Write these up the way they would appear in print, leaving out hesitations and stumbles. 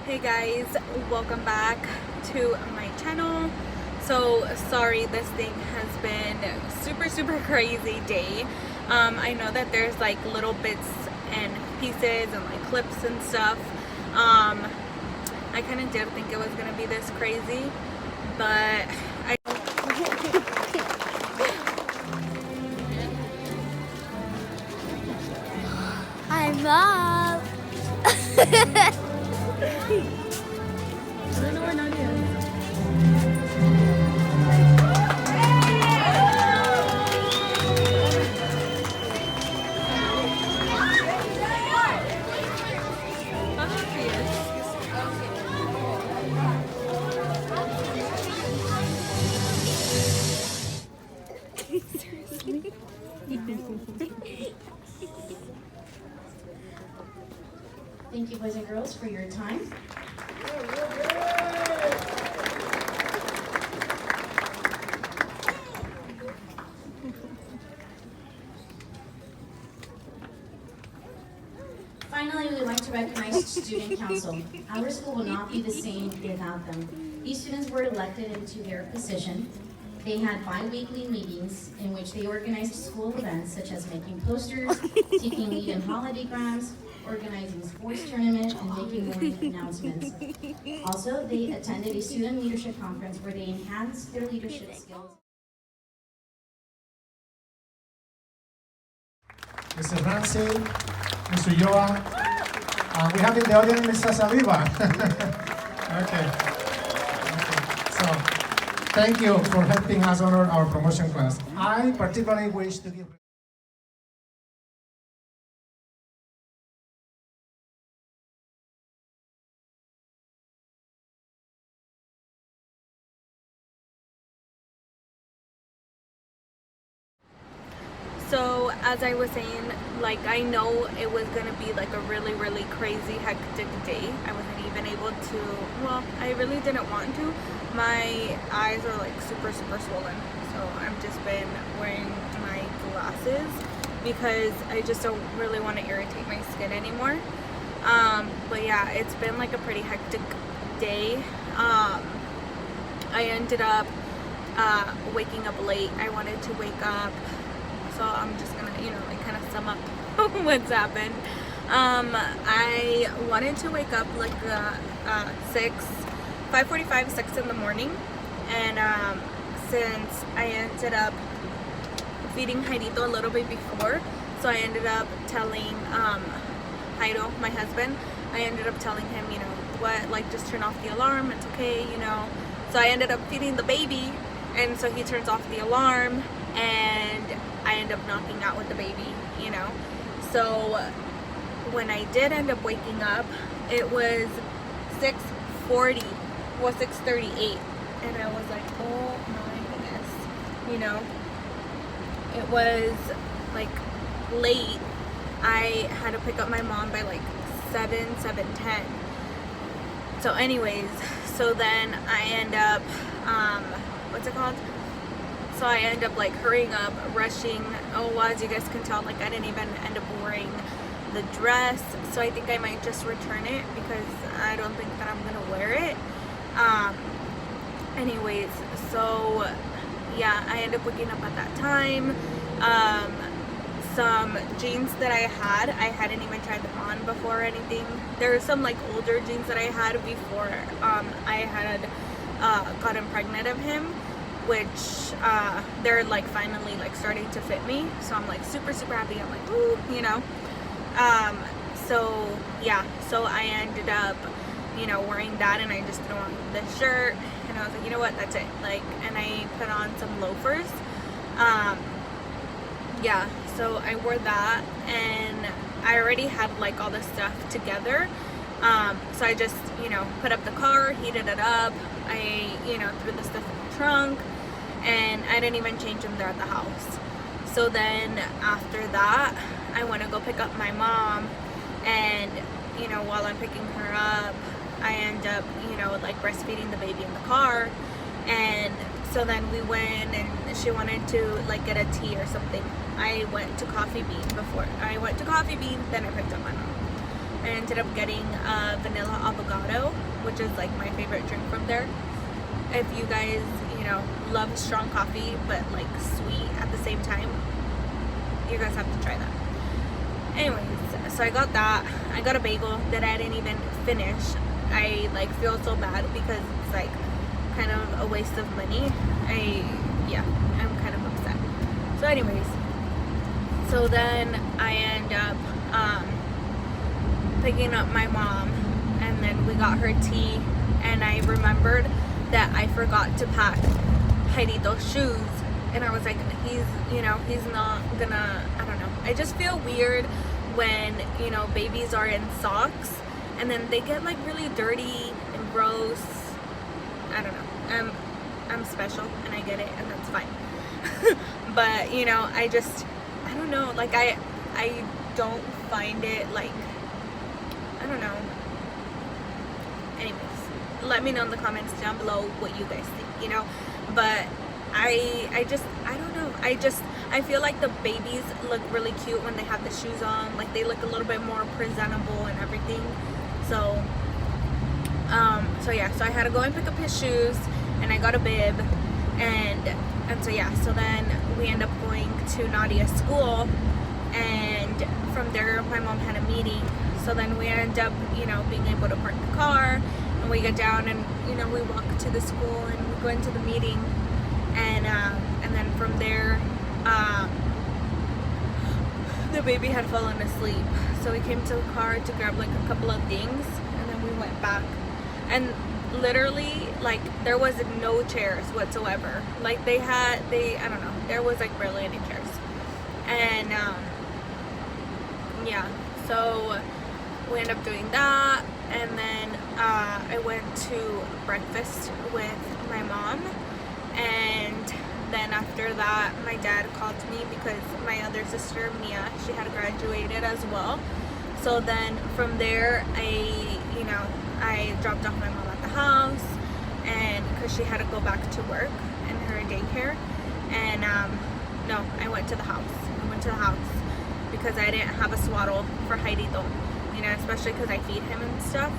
Hey guys, welcome back to my channel. So sorry, this thing has been super crazy day. I know that there's like little bits and pieces and like clips and stuff. I kind of didn't think it was gonna be this crazy, but Hi, Mom. I don't know where Nadia is. Thank you, boys and girls, for your time. Finally, we would like to recognize Student Council. Our school will not be the same without them. These students were elected into their position. They had bi-weekly meetings in which they organized school events such as making posters, taking lead in holidaygrams, organizing sports tournaments, and making morning announcements. Also, they attended a student leadership conference where they enhanced their leadership skills. Mr. Nancy, Mr. Yoa, we have in the audience Mrs. Aviva. Okay. So, thank you for helping us honor our promotion class. I particularly wish to give So as I was saying, like I know it was gonna be like a really crazy hectic day. I wasn't even able to, well, I really didn't want to. My eyes are like super swollen, so I've just been wearing my glasses because I just don't really want to irritate my skin anymore. But yeah, it's been like a pretty hectic day. I ended up waking up late. I wanted to wake up, so I'm just gonna, like kind of sum up what's happened. I wanted to wake up like 5:45, 6 in the morning, and since I ended up feeding Jairito a little bit before, so I ended up telling Jairo, my husband, I ended up telling him, what, like just turn off the alarm, it's okay, So I ended up feeding the baby, and so he turns off the alarm, and I end up knocking out with the baby, So when I did end up waking up, it was 6:40, well 6:38, and I was like, oh my goodness, it was like late. I had to pick up my mom by like 7:10. So anyways, so then I end up, so I end up like hurrying up, rushing. Oh, well, as you guys can tell, like I didn't even end up wearing the dress, so I think I might just return it because I don't think that I'm gonna wear it. Anyways, so yeah, I ended up waking up at that time. Some jeans that I hadn't even tried them on before or anything. There were some like older jeans that I had before I had gotten pregnant of him, which they're like finally like starting to fit me, so I'm like super happy. I'm like, ooh, so yeah, so I ended up wearing that, and I just threw on the shirt, and I was like, you know what, that's it, like, and I put on some loafers. Yeah, so I wore that, and I already had like all this stuff together. So I just put up the car, heated it up, I threw the stuff in the trunk, and I didn't even change them there at the house. So then after that, I want to go pick up my mom, and while I'm picking her up, I end up like breastfeeding the baby in the car. And so then we went, and she wanted to like get a tea or something. I went to Coffee Bean, then I picked up my mom. I ended up getting vanilla avocado, which is like my favorite drink from there. If you guys, you know, love strong coffee but like sweet at the same time, you guys have to try that. Anyways, so I got that. I got a bagel that I didn't even finish. I like feel so bad because it's like kind of a waste of money. I'm kind of upset. So anyways, so then I end up picking up my mom, and then we got her tea, and I remembered that I forgot to pack Jairito's shoes, and I was like, he's not gonna, I don't know. I just feel weird when, you know, babies are in socks and then they get like really dirty and gross. I don't know. I'm special and I get it, and that's fine. But, you know, I don't know, like I don't find it like, I don't know. Anyways, let me know in the comments down below what you guys think, you know. But I don't know. I feel like the babies look really cute when they have the shoes on. Like they look a little bit more presentable and everything. So yeah, so I had to go and pick up his shoes, and I got a bib, and so yeah, so then we end up going to Nadia's school, and from there my mom had a meeting. So then we end up, you know, being able to park the car, and we get down, and you know, we walk to the school and we go into the meeting, and then from there the baby had fallen asleep. So we came to the car to grab like a couple of things, and then we went back, and literally like there was no chairs whatsoever. Like I don't know, there was like barely any chairs. And yeah, so we ended up doing that, and then I went to breakfast with my mom, and then after that my dad called me because my other sister Mia, she had graduated as well. So then from there I dropped off my mom at the house, and because she had to go back to work in her daycare, and no, I went to the house because I didn't have a swaddle for Jairito, you know, especially because I feed him and stuff.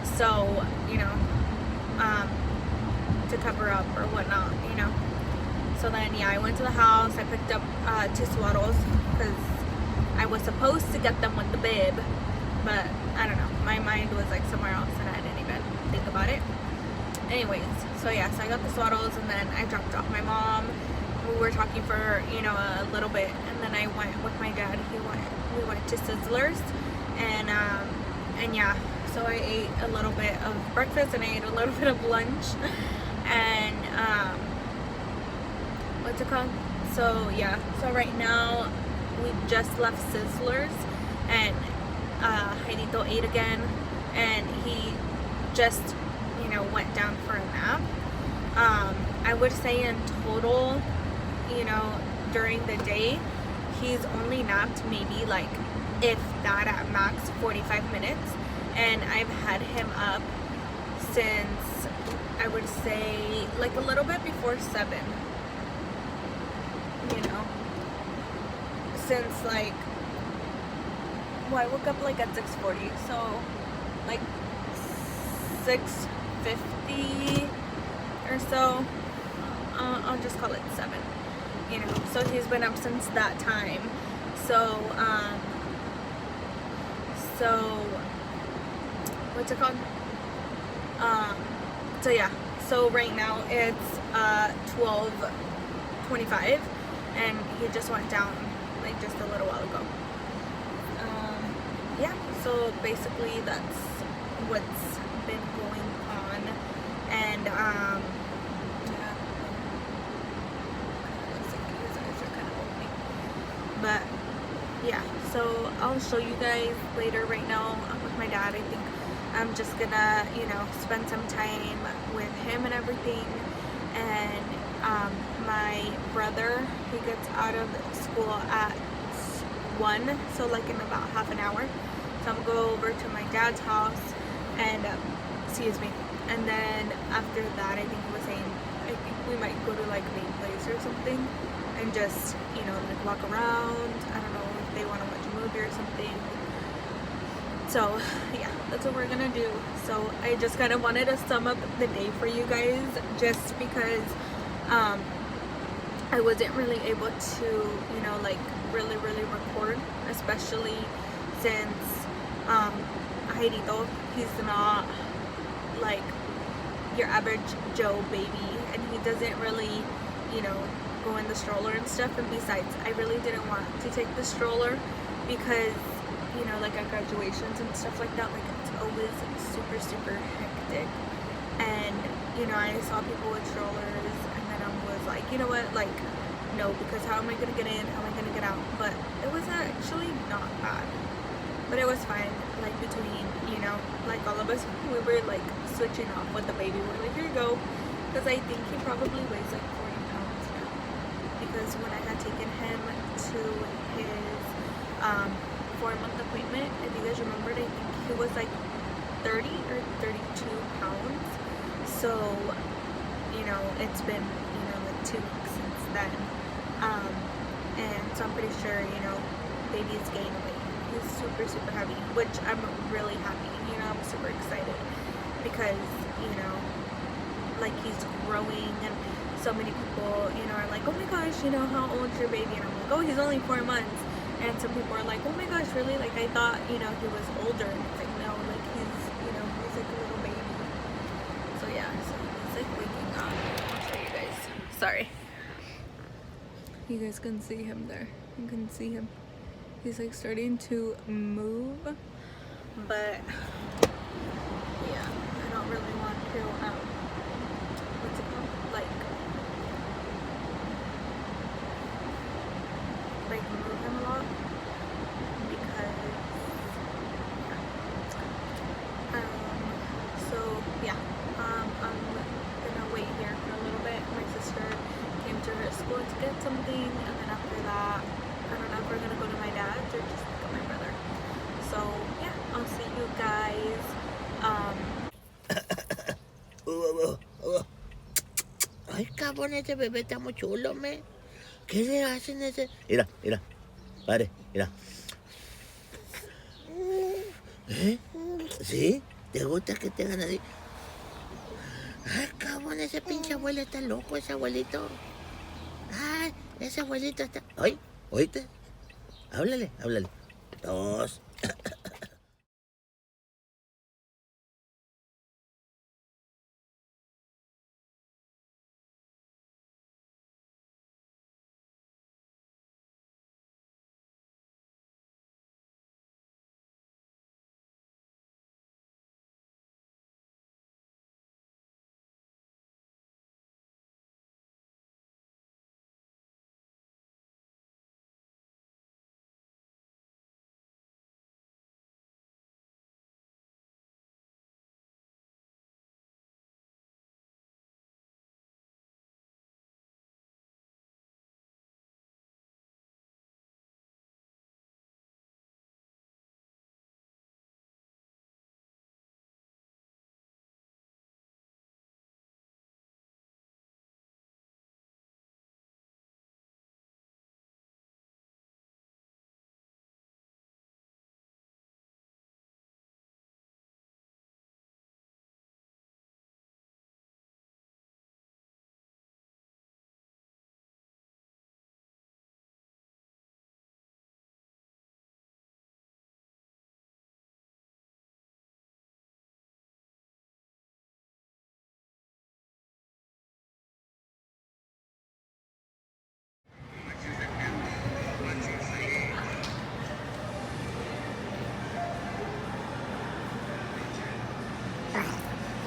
So, you know, to cover up or whatnot, you know. So then, yeah, I went to the house. I picked up 2 swaddles because I was supposed to get them with the bib, but I don't know. My mind was like somewhere else, and I didn't even think about it. Anyways, so yeah, so I got the swaddles, and then I dropped off my mom. We were talking for, you know, a little bit, and then I went with my dad. We went to Sizzlers, and yeah, so I ate a little bit of breakfast, and I ate a little bit of lunch, and what's it called? So yeah, so right now we just left Sizzlers, and Jairito ate again, and he just, you know, went down for a nap. I would say in total, you know, during the day, he's only napped maybe like, if that at max, 45 minutes. And I've had him up since, I would say, like a little bit before 7. You know, since like, well, I woke up like at 6:40, so like 6:50 or so. I'll just call it 7. You know, so he's been up since that time. So what's it called? So yeah, so right now it's 12:25, and he just went down like just a little while ago. Yeah, so basically that's what's been going on, and yeah, looks like his eyes are kind of opening, but yeah, so I'll show you guys later. Right now I'm with my dad. I think I'm just gonna, you know, spend some time with him and everything, and my brother, he gets out of school at 1, so like in about half an hour. So I'm gonna go over to my dad's house, and excuse me, and then after that, I think he was saying, I think we might go to like main place or something, and just, you know, like walk around. I don't know if they want to watch a movie or something. So yeah, that's what we're gonna do. So I just kind of wanted to sum up the day for you guys, just because I wasn't really able to, you know, like really record, especially since Jairito, he's not like your average Joe baby, and he doesn't really, you know, go in the stroller and stuff. And besides, I really didn't want to take the stroller because, you know, like at graduations and stuff like that, like it's always super hectic. And, you know, I saw people with strollers, and then I was like, you know what, like, no, because how am I gonna get in, how am I gonna get out? But it was actually not bad, but it was fine. Like between, you know, like all of us, we were like switching off with the baby. We're like, here you go, because I think he probably weighs like 40 pounds now, because when I had taken him to his 4-month appointment, if you guys remembered, I think he was like 30 or 32 pounds. So, you know, it's been, you know, like 2 weeks since then. And so I'm pretty sure, you know, baby's gained weight. He's super heavy, which I'm really happy, you know, I'm super excited because, you know, like he's growing, and so many people, you know, are like, oh my gosh, you know, how old's your baby? And I'm like, oh, he's only 4 months. And some people are like, oh my gosh, really? Like I thought, you know, he was older. And it's like, no, like he's, you know, he's like a little baby. So yeah, so he's like waking up. I'll show you guys. Sorry. You guys can see him there. You can see him. He's like starting to move, but yeah, I don't really want to what's it called? Like move him a lot, because so yeah, I'm gonna wait here for a little bit. My sister came to her school to get something, and then after that, I don't know if we're gonna go to my dad's or just pick up my brother. So yeah, I'll see you guys. Ay, cabrón, ese bebé está muy chulo, me. ¿Qué le hacen ese? Mira, padre, mira. ¿Eh? ¿Sí? ¿Te gusta que te hagan así? Ay, cabrón, ese pinche abuelo está loco, ese abuelito. Ay, ese abuelito está... Ay, ¿oíste? Háblale. 2.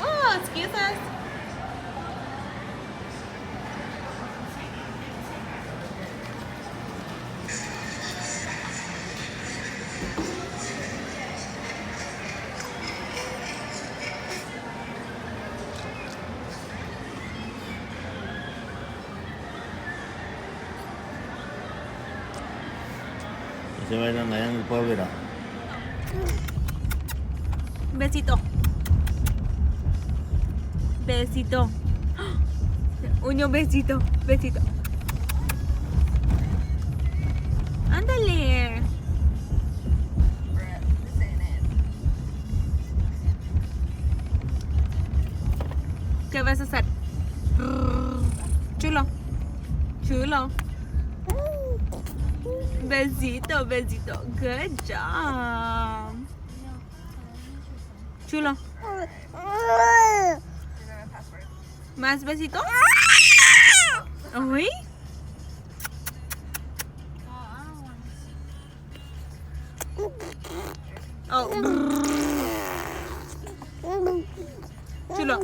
Oh, excuse us. Se bailan allá en el pueblo, mira. Besito. Uño, besito. Ándale. ¿Qué vas a hacer? Chulo. Chulo. Besito, besito. Good job. Chulo. ¿Más besito? Uy. Oh. Chulo.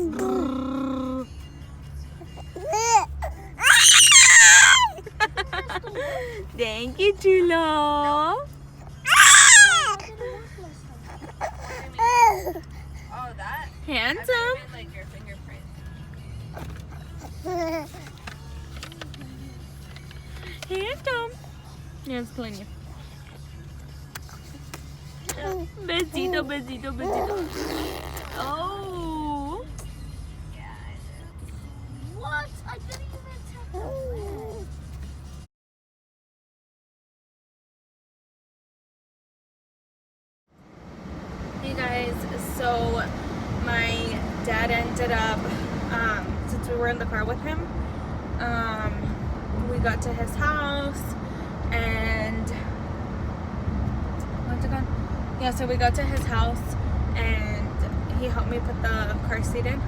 Thank you, Chulo. Oh, that? Handsome. Like your fingerprint. Handsome. Yes, clean you. Besito, besito, besito. Oh. What? I didn't even tap the lid. Hey guys, so my dad ended up, since we were in the car with him, we got to his house and what's it called? Yeah, so we got to his house and he helped me put the car seat in.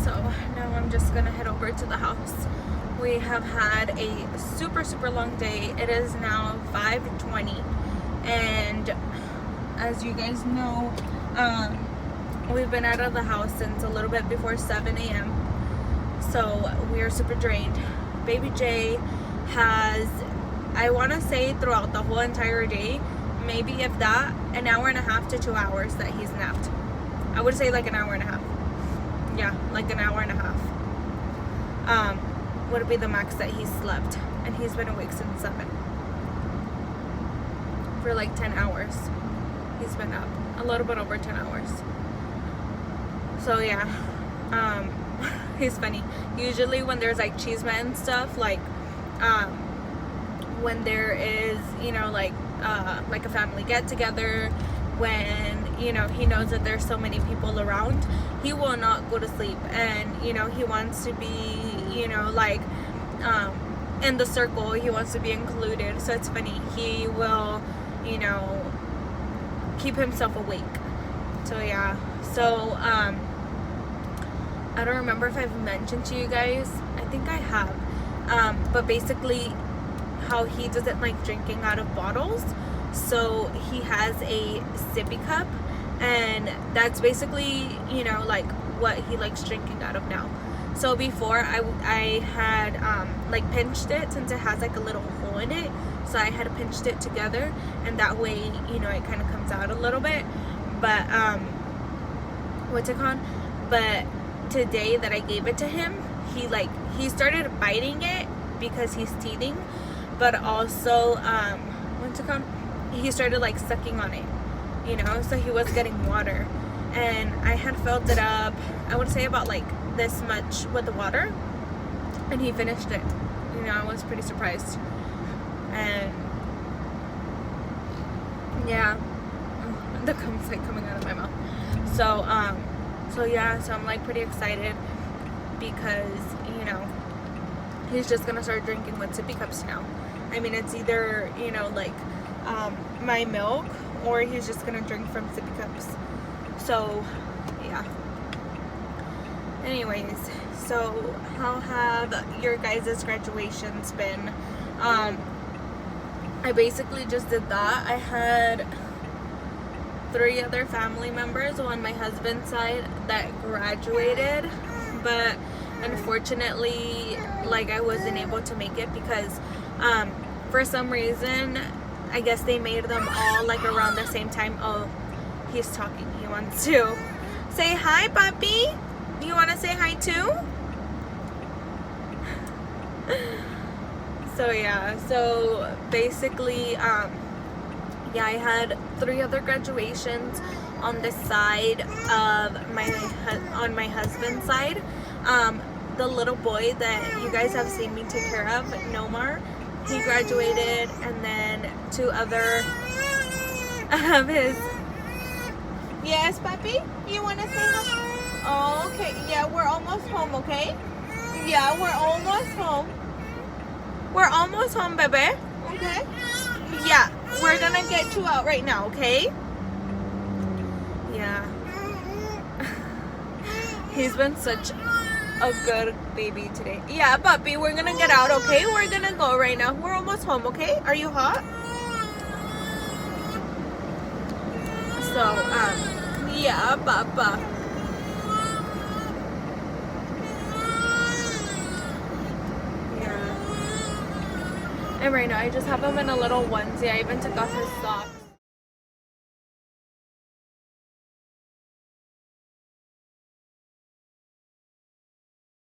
So now I'm just gonna head over to the house. We have had a super long day. It is now 5:20 and as you guys know, we've been out of the house since a little bit before 7 a.m. So we are super drained. Baby J has, I want to say throughout the whole entire day, maybe if that, an hour and a half to 2 hours that he's napped. I would say like an hour and a half. Yeah, like an hour and a half. Would be the max that he slept. And he's been awake since 7. For like 10 hours. He's been up a little bit over 10 hours. So yeah, he's funny. Usually when there's like cheeseman and stuff, like when there is, you know, like a family get together, when, you know, he knows that there's so many people around, he will not go to sleep, and, you know, he wants to be, you know, like in the circle, he wants to be included. So it's funny, he will, you know, keep himself awake. So yeah, so I don't remember if I've mentioned to you guys, I think I have, but basically how he doesn't like drinking out of bottles, so he has a sippy cup, and that's basically, you know, like what he likes drinking out of now. So before I had like pinched it, since it has like a little hole in it, so I had pinched it together, and that way, you know, it kind of comes out a little bit. But what's it called? But today that I gave it to him, he started biting it because he's teething, but also what's it called? He started like sucking on it, you know, so he was getting water, and I had filled it up, I would say about like this much with the water, and he finished it. You know, I was pretty surprised. And yeah, the gum's like coming out of my mouth. So yeah, so I'm like pretty excited because, you know, he's just gonna start drinking with sippy cups now. I mean, it's either, you know, like my milk, or he's just gonna drink from sippy cups. So yeah. Anyways, so how have your guys' graduations been? I basically just did that. I had 3 other family members on my husband's side that graduated, but unfortunately, like, I wasn't able to make it because for some reason, I guess they made them all like around the same time. Oh, he's talking. He wants to say hi, puppy. You want to say hi too? So yeah, so basically, yeah, I had 3 other graduations on the side of on my husband's side. The little boy that you guys have seen me take care of, Nomar, he graduated, and then 2 other of his. Yes, puppy, you want to say hi? Oh, okay. Yeah, we're almost home, okay? Yeah, we're almost home. We're almost home, bebe. Okay? Yeah, we're gonna get you out right now, okay? Yeah. He's been such a good baby today. Yeah, puppy, we're gonna get out, okay? We're gonna go right now. We're almost home, okay? Are you hot? So, yeah, papa. Yeah. And right now, I just have him in a little onesie. I even took off his socks.